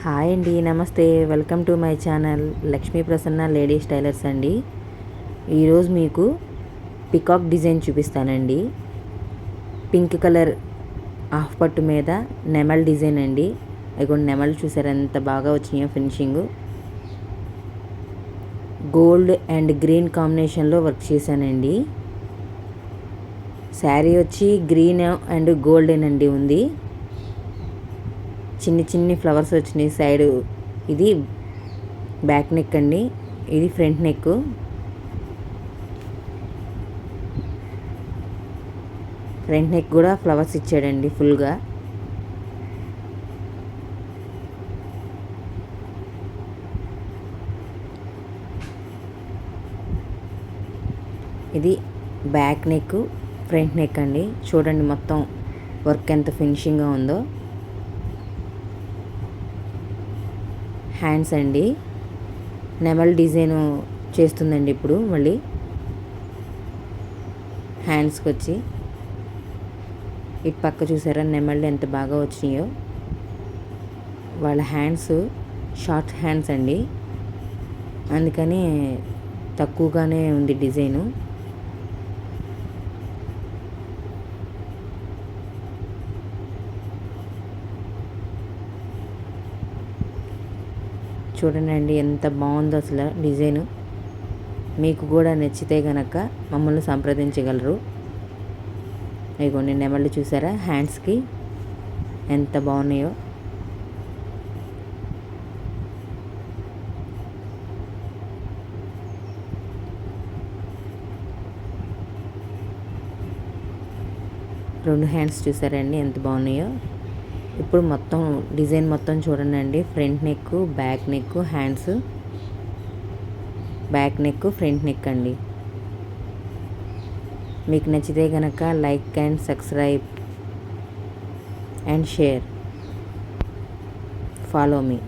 Hi అండి, నమస్తే. Welcome to my channel Lakshmi Prasanna ladies tailors అండి. ఈరోజు మీకు పికాక్ డిజైన్ చూపిస్తానండి. పింక్ కలర్ హాఫ్ పట్టు మీద నెమల్ డిజైన్ అండి. అవి నెమల్ చూసారు ఎంత బాగా వచ్చినాయో ఫినిషింగ్. గోల్డ్ అండ్ గ్రీన్ కాంబినేషన్లో వర్క్ చేశానండి. శారీ వచ్చి గ్రీన్ అండ్ గోల్డెన్ అండి ఉంది. చిన్ని చిన్ని ఫ్లవర్స్ వచ్చినాయి సైడ్. ఇది బ్యాక్ నెక్ అండి, ఇది ఫ్రంట్ నెక్. ఫ్రంట్ నెక్ కూడా ఫ్లవర్స్ ఇచ్చాడండి ఫుల్గా. ఇది బ్యాక్ నెక్, ఫ్రంట్ నెక్ అండి. చూడండి మొత్తం వర్క్ ఎంత ఫినిషింగ్గా ఉందో. హ్యాండ్స్ అండి, నెమల్ డిజైన్ చేస్తుందండి ఇప్పుడు. మళ్ళీ హ్యాండ్స్కి వచ్చి ఇటు పక్క చూసారా నెమళ్ళు ఎంత బాగా వచ్చినాయో. వాళ్ళ హ్యాండ్స్ షార్ట్ హ్యాండ్స్ అండి, అందుకని తక్కువగానే ఉంది డిజైను. చూడండి ఎంత బాగుందో అసలు డిజైను. మీకు కూడా నచ్చితే కనుక మమ్మల్ని సంప్రదించగలరు. ఇదిగోండి నెమళ్ళు చూసారా హ్యాండ్స్కి ఎంత బాగున్నాయో. రెండు హ్యాండ్స్ చూసారండి ఎంత బాగున్నాయో. ఇప్పుడు మొత్తం డిజైన్ మొత్తం చూడండి. Front neck, back neck, hands, back neck, front neck అండి. మీకు నచ్చితే కనుక like and subscribe and share. Follow me.